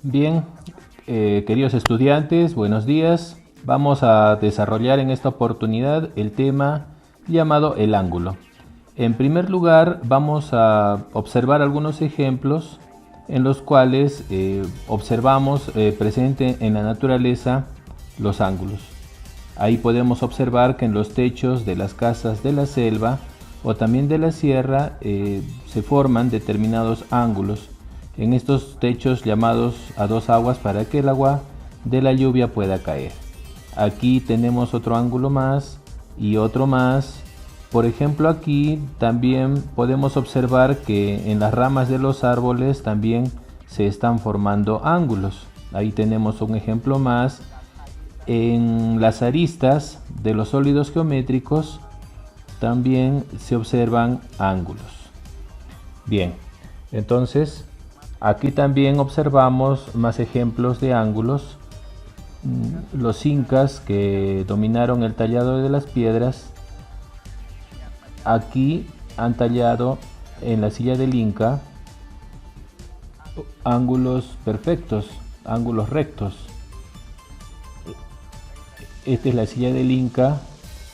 Bien, queridos estudiantes, buenos días. Vamos a desarrollar en esta oportunidad el tema llamado el ángulo. En primer lugar, vamos a observar algunos ejemplos en los cuales observamos presente en la naturaleza los ángulos. Ahí podemos observar que en los techos de las casas de la selva o también de la sierra se forman determinados ángulos en estos techos llamados a dos aguas para que el agua de la lluvia pueda caer. Aquí tenemos otro ángulo más y otro más. Por ejemplo, aquí también podemos observar que en las ramas de los árboles también se están formando ángulos. Ahí tenemos un ejemplo más. En las aristas de los sólidos geométricos también se observan ángulos. Bien, entonces aquí también observamos más ejemplos de ángulos. Los incas que dominaron el tallado de las piedras, aquí han tallado en la silla del Inca ángulos perfectos, ángulos rectos. Esta es la silla del Inca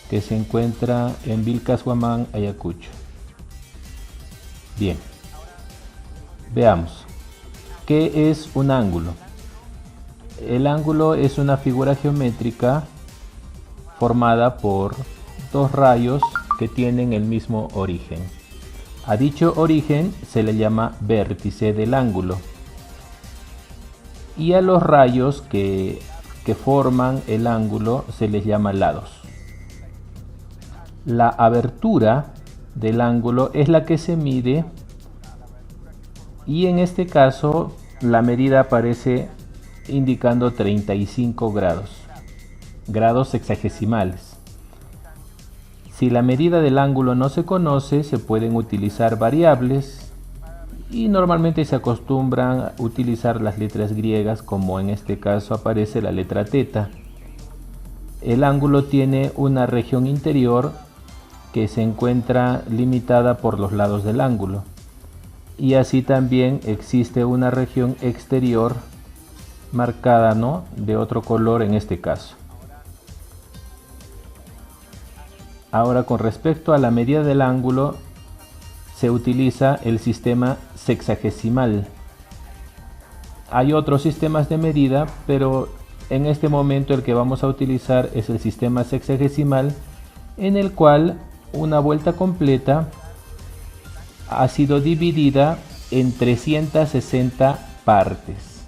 que se encuentra en Vilcashuamán, Ayacucho. Bien, veamos. ¿Qué es un ángulo? El ángulo es una figura geométrica formada por dos rayos que tienen el mismo origen. A dicho origen se le llama vértice del ángulo. Y a los rayos que forman el ángulo se les llama lados. La abertura del ángulo es la que se mide y en este caso la medida aparece indicando 35 grados sexagesimales. Si la medida del ángulo no se conoce, se pueden utilizar variables y normalmente se acostumbran a utilizar las letras griegas, como en este caso aparece la letra teta. El ángulo tiene una región interior que se encuentra limitada por los lados del ángulo, y así también existe una región exterior marcada, ¿no?, de otro color en este caso. Ahora, con respecto a la medida del ángulo, se utiliza el sistema sexagesimal. Hay otros sistemas de medida, pero en este momento el que vamos a utilizar es el sistema sexagesimal, en el cual una vuelta completa ha sido dividida en 360 partes.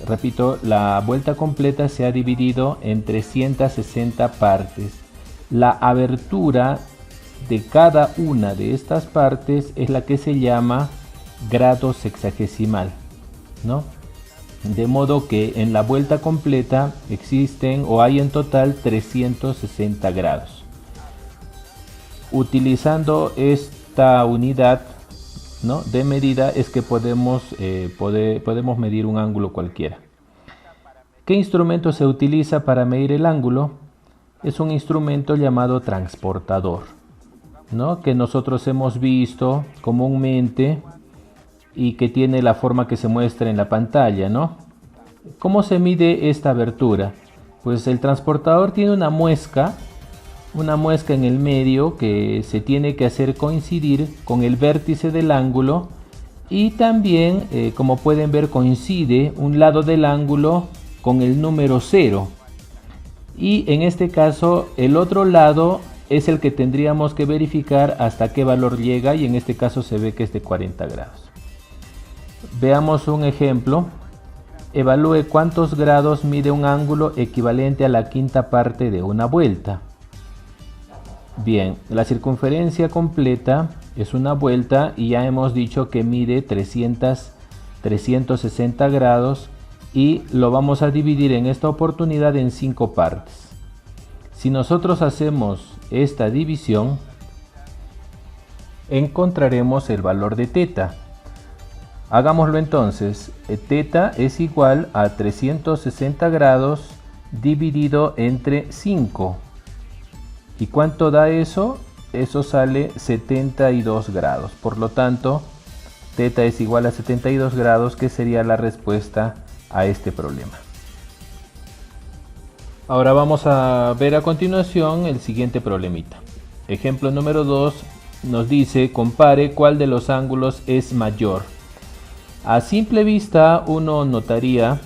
Repito, la vuelta completa se ha dividido en 360 partes. La abertura de cada una de estas partes es la que se llama grado sexagesimal, ¿no? De modo que en la vuelta completa existen o hay en total 360 grados. Utilizando esta unidad, ¿no?, de medida es que podemos medir un ángulo cualquiera. ¿Qué instrumento se utiliza para medir el ángulo? Es un instrumento llamado transportador, ¿no?, que nosotros hemos visto comúnmente y que tiene la forma que se muestra en la pantalla, ¿no? ¿Cómo se mide esta abertura? Pues el transportador tiene una muesca en el medio que se tiene que hacer coincidir con el vértice del ángulo, y también, como pueden ver, coincide un lado del ángulo con el número 0, y en este caso el otro lado es el que tendríamos que verificar hasta qué valor llega, y en este caso se ve que es de 40 grados. Veamos un ejemplo. Evalúe cuántos grados mide un ángulo equivalente a la quinta parte de una vuelta. Bien, la circunferencia completa es una vuelta y ya hemos dicho que mide 360 grados, y lo vamos a dividir en esta oportunidad en 5 partes. Si nosotros hacemos esta división, encontraremos el valor de teta. Hagámoslo entonces. Teta es igual a 360 grados dividido entre 5. ¿Y cuánto da eso? Eso sale 72 grados. Por lo tanto, Teta es igual a 72 grados, que sería la respuesta a este problema. Ahora vamos a ver a continuación el siguiente problemita. Ejemplo número 2 nos dice: compare cuál de los ángulos es mayor. A simple vista uno notaría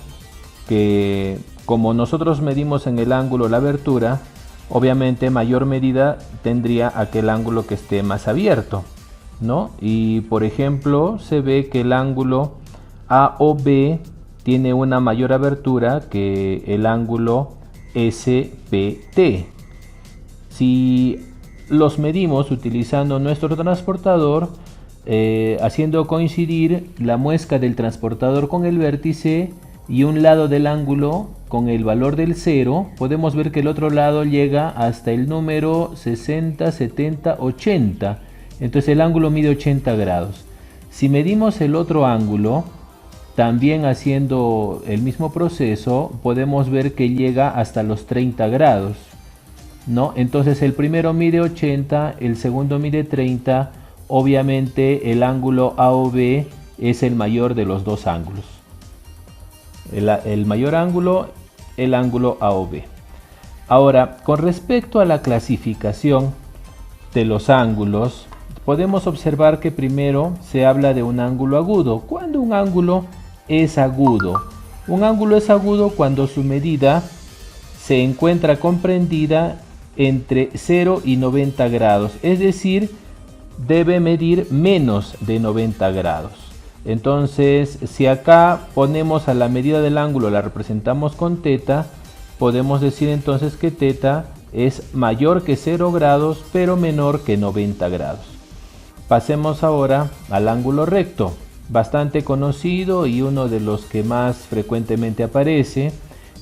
que como nosotros medimos en el ángulo la abertura, obviamente mayor medida tendría aquel ángulo que esté más abierto, ¿no? Y por ejemplo se ve que el ángulo AOB tiene una mayor abertura que el ángulo SPT. Si los medimos utilizando nuestro transportador, haciendo coincidir la muesca del transportador con el vértice y un lado del ángulo con el valor del 0, podemos ver que el otro lado llega hasta el número 60, 70, 80. Entonces el ángulo mide 80 grados. Si medimos el otro ángulo, también haciendo el mismo proceso, podemos ver que llega hasta los 30 grados, ¿no? Entonces el primero mide 80, el segundo mide 30. Obviamente el ángulo AOB es el mayor de los dos ángulos. El mayor ángulo, el ángulo AOB. Ahora, con respecto a la clasificación de los ángulos, podemos observar que primero se habla de un ángulo agudo. ¿Cuándo un ángulo es agudo? Un ángulo es agudo cuando su medida se encuentra comprendida entre 0 y 90 grados, es decir, debe medir menos de 90 grados. Entonces, si acá ponemos a la medida del ángulo, la representamos con teta, podemos decir entonces que teta es mayor que 0 grados, pero menor que 90 grados. Pasemos ahora al ángulo recto, bastante conocido y uno de los que más frecuentemente aparece.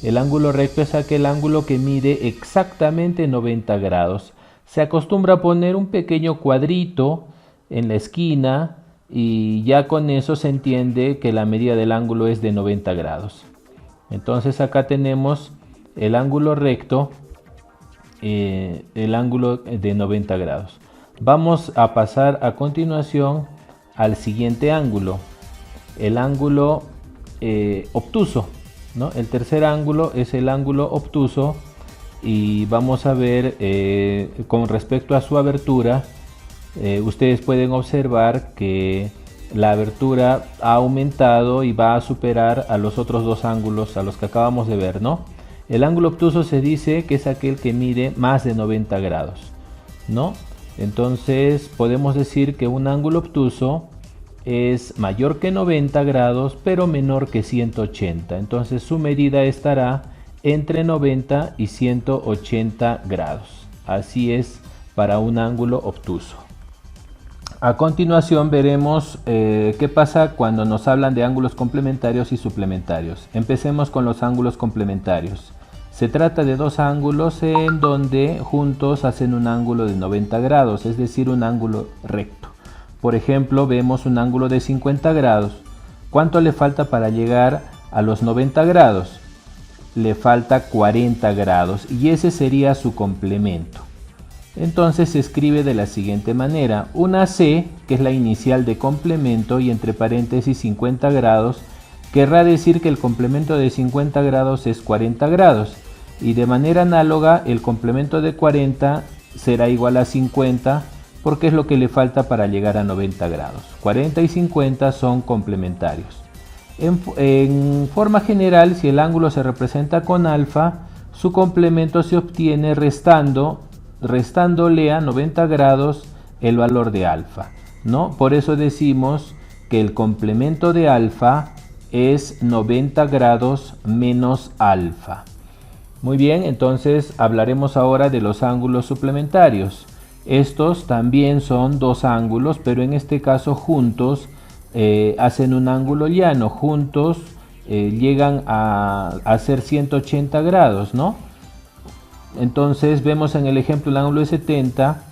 El ángulo recto es aquel ángulo que mide exactamente 90 grados. Se acostumbra a poner un pequeño cuadrito en la esquina y ya con eso se entiende que la medida del ángulo es de 90 grados. Entonces acá tenemos el ángulo recto, el ángulo de 90 grados. Vamos a pasar a continuación al siguiente ángulo, el ángulo obtuso, ¿no? El tercer ángulo es el ángulo obtuso y vamos a ver con respecto a su abertura. Ustedes pueden observar que la abertura ha aumentado y va a superar a los otros dos ángulos a los que acabamos de ver, ¿no? El ángulo obtuso se dice que es aquel que mide más de 90 grados, ¿no? Entonces podemos decir que un ángulo obtuso es mayor que 90 grados pero menor que 180. Entonces su medida estará entre 90 y 180 grados. Así es para un ángulo obtuso. A continuación veremos qué pasa cuando nos hablan de ángulos complementarios y suplementarios. Empecemos con los ángulos complementarios. Se trata de dos ángulos en donde juntos hacen un ángulo de 90 grados, es decir, un ángulo recto. Por ejemplo, vemos un ángulo de 50 grados. ¿Cuánto le falta para llegar a los 90 grados? Le falta 40 grados y ese sería su complemento. Entonces se escribe de la siguiente manera: una C, que es la inicial de complemento, y entre paréntesis 50 grados, querrá decir que el complemento de 50 grados es 40 grados. Y de manera análoga, el complemento de 40 será igual a 50, porque es lo que le falta para llegar a 90 grados. 40 y 50 son complementarios. En forma general, si el ángulo se representa con alfa, su complemento se obtiene restándole a 90 grados el valor de alfa, ¿no? Por eso decimos que el complemento de alfa es 90 grados menos alfa. Muy bien, entonces hablaremos ahora de los ángulos suplementarios. Estos también son dos ángulos, pero en este caso juntos hacen un ángulo llano. Juntos llegan a hacer 180 grados, ¿no? Entonces vemos en el ejemplo el ángulo de 70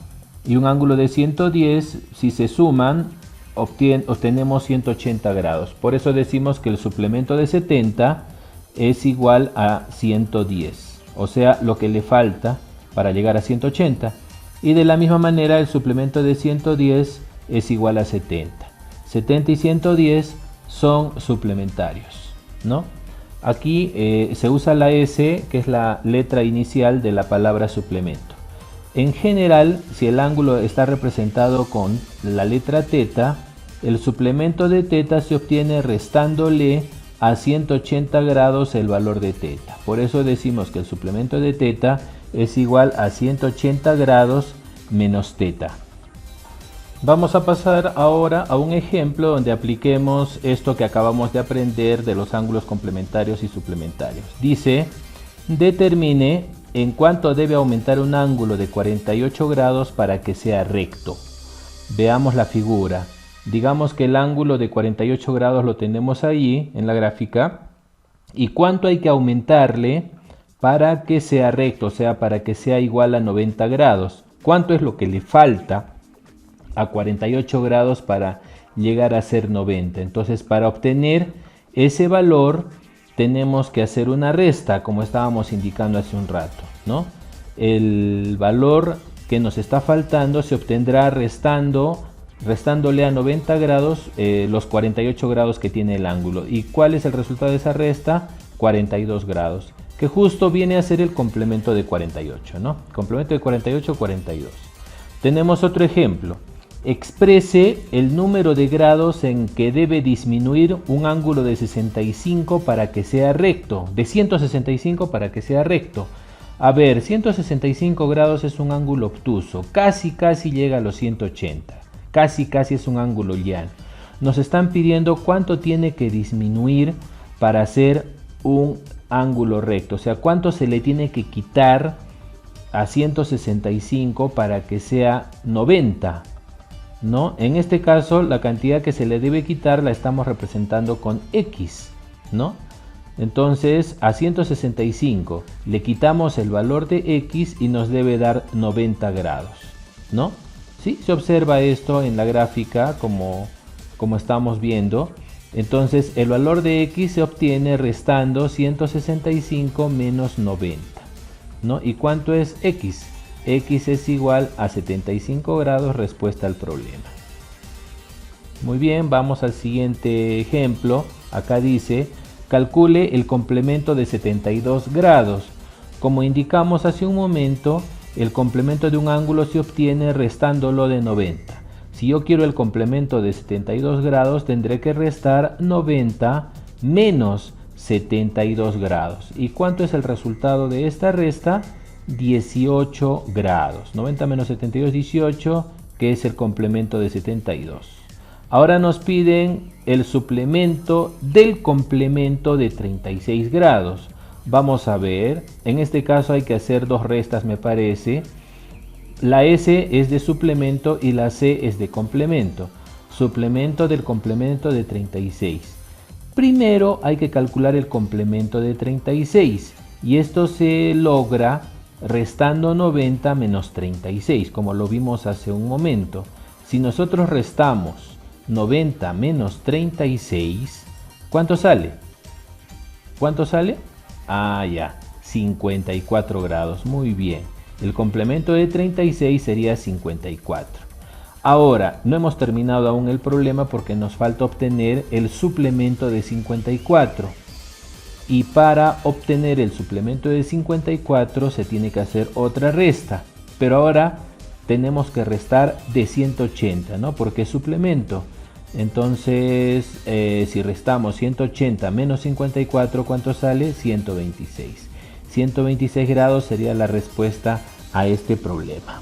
y un ángulo de 110, si se suman obtenemos 180 grados. Por eso decimos que el suplemento de 70 es igual a 110, o sea, lo que le falta para llegar a 180. Y de la misma manera el suplemento de 110 es igual a 70. 70 y 110 son suplementarios, ¿no? Aquí se usa la S, que es la letra inicial de la palabra suplemento. En general, si el ángulo está representado con la letra teta, el suplemento de teta se obtiene restándole a 180 grados el valor de teta. Por eso decimos que el suplemento de teta es igual a 180 grados menos teta. Vamos a pasar ahora a un ejemplo donde apliquemos esto que acabamos de aprender de los ángulos complementarios y suplementarios. Dice, determine en cuánto debe aumentar un ángulo de 48 grados para que sea recto. Veamos la figura. Digamos que el ángulo de 48 grados lo tenemos allí en la gráfica. ¿Y cuánto hay que aumentarle para que sea recto? O sea, para que sea igual a 90 grados. ¿Cuánto es lo que le falta a 48 grados para llegar a ser 90? Entonces, para obtener ese valor tenemos que hacer una resta, como estábamos indicando hace un rato, ¿no? El valor que nos está faltando se obtendrá restándole a 90 grados los 48 grados que tiene el ángulo. ¿Y cuál es el resultado de esa resta? 42 grados, que justo viene a ser el complemento de 48, ¿no? Complemento de 48, 42. Tenemos otro ejemplo. Exprese el número de grados en que debe disminuir un ángulo de 65 para que sea recto, de 165 para que sea recto. A ver, 165 grados es un ángulo obtuso, casi llega a los 180, casi es un ángulo llano. Nos están pidiendo cuánto tiene que disminuir para hacer un ángulo recto, o sea, cuánto se le tiene que quitar a 165 para que sea 90. ¿No? En este caso la cantidad que se le debe quitar la estamos representando con X, ¿no? Entonces a 165 le quitamos el valor de X y nos debe dar 90 grados, ¿no? Sí, se observa esto en la gráfica como estamos viendo. Entonces el valor de X se obtiene restando 165 menos 90, ¿no? ¿Y cuánto es X? X es igual a 75 grados, respuesta al problema. Muy bien, vamos al siguiente ejemplo. Acá dice, calcule el complemento de 72 grados. Como indicamos hace un momento, el complemento de un ángulo se obtiene restándolo de 90. Si yo quiero el complemento de 72 grados, tendré que restar 90 menos 72 grados. ¿Y cuánto es el resultado de esta resta? 18 grados. 90 menos 72, 18, que es el complemento de 72. Ahora nos piden el suplemento del complemento de 36 grados. Vamos a ver, en este caso hay que hacer dos restas, me parece. La S es de suplemento y la C es de complemento. Suplemento del complemento de 36. Primero hay que calcular el complemento de 36 y esto se logra restando 90 menos 36, como lo vimos hace un momento. Si nosotros restamos 90 menos 36, ¿cuánto sale? ¿Cuánto sale? Ah, ya, 54 grados. Muy bien. El complemento de 36 sería 54. Ahora, no hemos terminado aún el problema porque nos falta obtener el suplemento de 54. Y para obtener el suplemento de 54 se tiene que hacer otra resta. Pero ahora tenemos que restar de 180, ¿no? Porque es suplemento. Entonces, si restamos 180 menos 54, ¿cuánto sale? 126. 126 grados sería la respuesta a este problema.